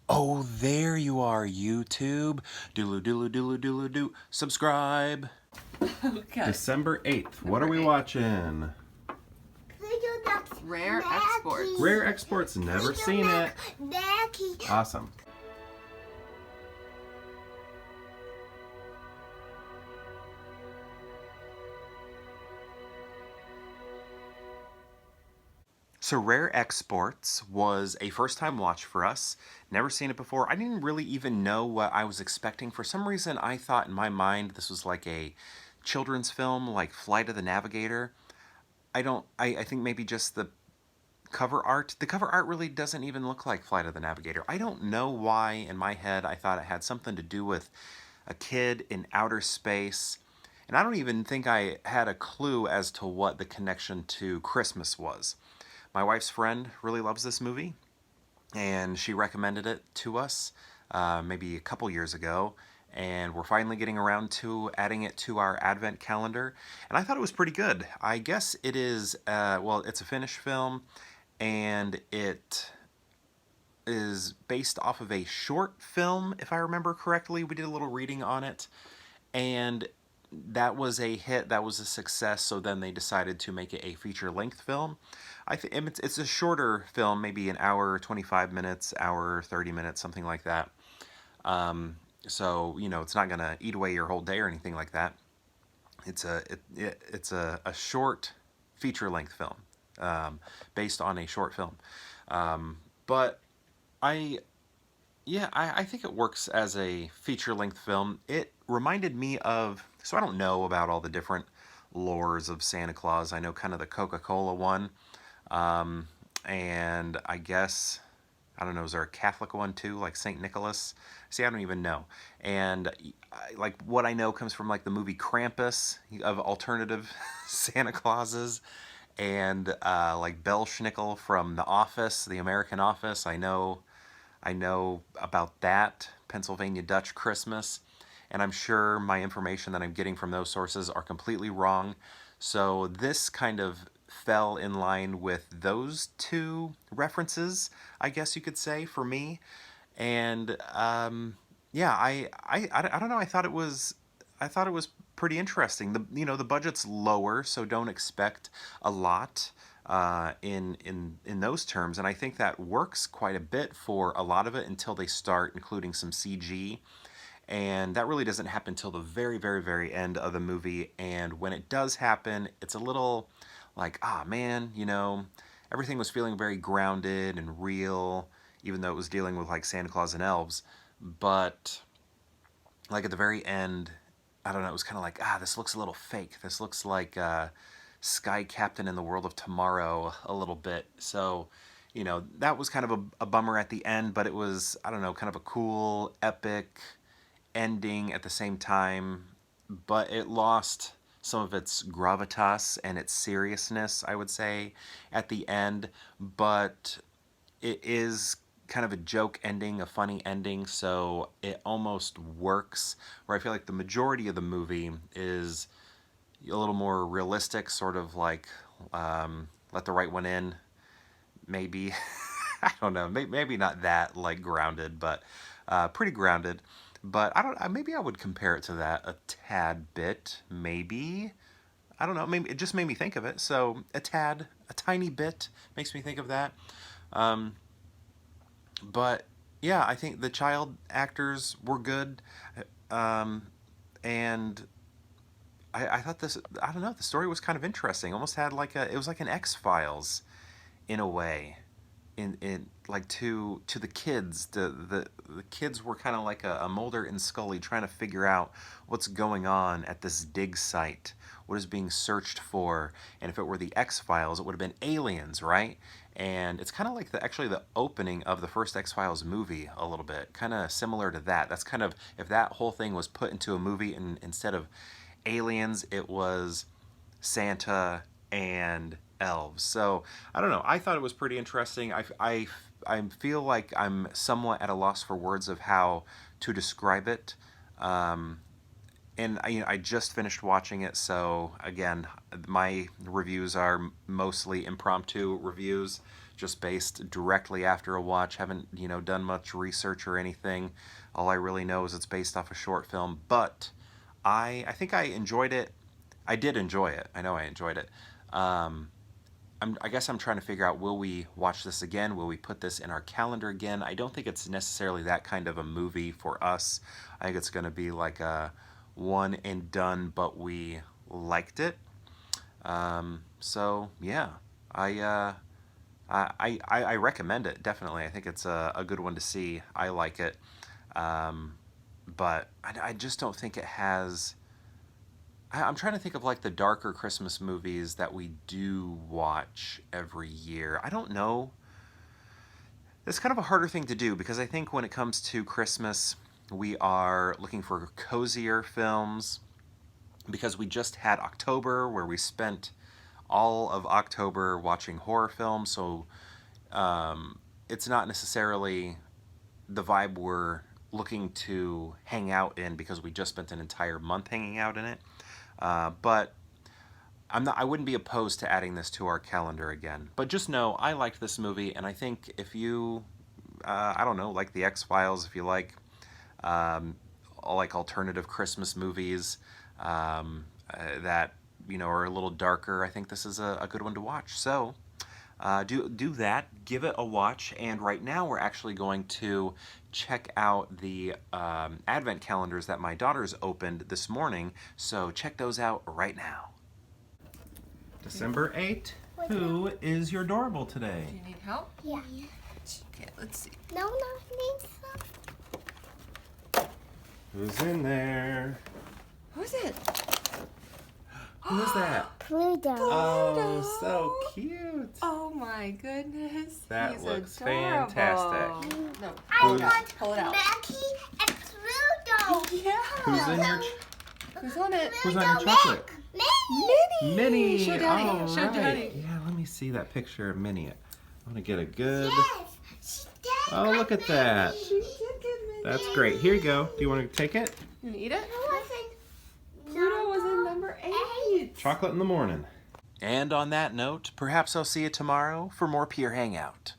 Oh, there you are, YouTube. Doodle doodle doodle doodle doo. Subscribe. Okay. December 8th. What are we watching? Rare Exports. Rare Exports. Never seen it. Awesome. So Rare Exports was a first-time watch for us. Never seen it before. I didn't really even know what I was expecting. For some reason, I thought in my mind this was like a children's film, like Flight of the Navigator. I think maybe just the cover art. The cover art really doesn't even look like Flight of the Navigator. I don't know why in my head I thought it had something to do with a kid in outer space. And I don't even think I had a clue as to what the connection to Christmas was. My wife's friend really loves this movie, and she recommended it to us maybe a couple years ago, and we're finally getting around to adding it to our Advent calendar, and I thought it was pretty good. I guess it is, well, it's a Finnish film, and it is based off of a short film, if I remember correctly. We did a little reading on it, and that was a hit, that was a success, so then they decided to make it a feature-length film. I think it's a shorter film, maybe an hour, 25 minutes, hour, 30 minutes, something like that. So, you know, it's not going to eat away your whole day or anything like that. It's a short feature-length film, based on a short film. But I think it works as a feature-length film. It reminded me of, so I don't know about all the different lores of Santa Claus. I know kind of the Coca-Cola one. And I guess, I don't know, is there a Catholic one too, like St. Nicholas? See, I don't even know. And like what I know comes from like the movie Krampus, of alternative Santa Clauses, and like Belsnickel from The Office, the American Office. I know about that, Pennsylvania Dutch Christmas, and I'm sure my information that I'm getting from those sources are completely wrong. So this kind of fell in line with those two references, I guess you could say, for me. And yeah, I don't know. I thought it was pretty interesting. The budget's lower, so don't expect a lot in those terms, and I think that works quite a bit for a lot of it until they start including some CG. And that really doesn't happen until the very, very, very end of the movie. And when it does happen, it's a little like, ah, man, everything was feeling very grounded and real, even though it was dealing with like Santa Claus and elves. But like at the very end, I don't know, it was kind of like, this looks a little fake. This looks like Sky Captain in the World of Tomorrow a little bit. So, that was kind of a bummer at the end, but it was, I don't know, kind of a cool, epic ending at the same time, but it lost some of its gravitas and its seriousness, I would say, at the end. But it is kind of a joke ending, a funny ending, so it almost works. Where I feel like the majority of the movie is a little more realistic, sort of like Let the Right One In, maybe. I don't know, maybe not that like grounded, but pretty grounded. But maybe I would compare it to that a tad bit, maybe. I don't know, maybe it just made me think of it. So a tiny bit makes me think of that. But yeah, I think the child actors were good. And I thought I don't know, the story was kind of interesting. Almost had it was like an X-Files in a way. In like to the kids, the kids were kind of like a Mulder and Scully trying to figure out what's going on at this dig site, what is being searched for. And if it were the X-Files, it would have been aliens, right? And it's kind of like actually the opening of the first X-Files movie a little bit, kind of similar to that. That's kind of, if that whole thing was put into a movie, and instead of aliens, it was Santa and elves. So I don't know, I thought it was pretty interesting. I feel like I'm somewhat at a loss for words of how to describe it. And I just finished watching it, so again, my reviews are mostly impromptu reviews, just based directly after a watch. Haven't, you know, done much research or anything. All I really know is it's based off a short film, but I think I enjoyed it. I did enjoy it. I know I enjoyed it. I guess I'm trying to figure out, will we watch this again? Will we put this in our calendar again? I don't think it's necessarily that kind of a movie for us. I think it's going to be like a one and done, but we liked it. So yeah, I recommend it, definitely. I think it's a good one to see. I like it. But I just don't think it has... I'm trying to think of like the darker Christmas movies that we do watch every year. I don't know. It's kind of a harder thing to do because I think when it comes to Christmas, we are looking for cozier films because we just had October where we spent all of October watching horror films. So it's not necessarily the vibe we're looking to hang out in because we just spent an entire month hanging out in it. But I wouldn't be opposed to adding this to our calendar again. But just know, I liked this movie, and I think if you, I don't know, like The X-Files, if you like alternative Christmas movies that, you know, are a little darker, I think this is a good one to watch. So do that, give it a watch, and right now we're actually going to check out the advent calendars that my daughters opened this morning, so check those out right now. December 8th, who is your doorbell today? Do you need help? Yeah. Okay, let's see. No, Lisa. Who's in there? Who's it? Who is that? Pluto. Oh, so cute. Oh my goodness. That He's looks adorable. fantastic. No, I pull it out. got Pull it out. Mackie and Pluto. Yeah. Who's in your... Who's on it? Who's on your chocolate? Minnie. Minnie. Show Daddy. All Show right. Daddy. Yeah, let me see that picture of Minnie. I want to get a good... Yes. She did. Oh, look at that. She did get Minnie. That's great. Here you go. Do you want to take it? You wanna eat it? Pluto was in number 8. Chocolate in the morning. And on that note, perhaps I'll see you tomorrow for more Peer Hangout.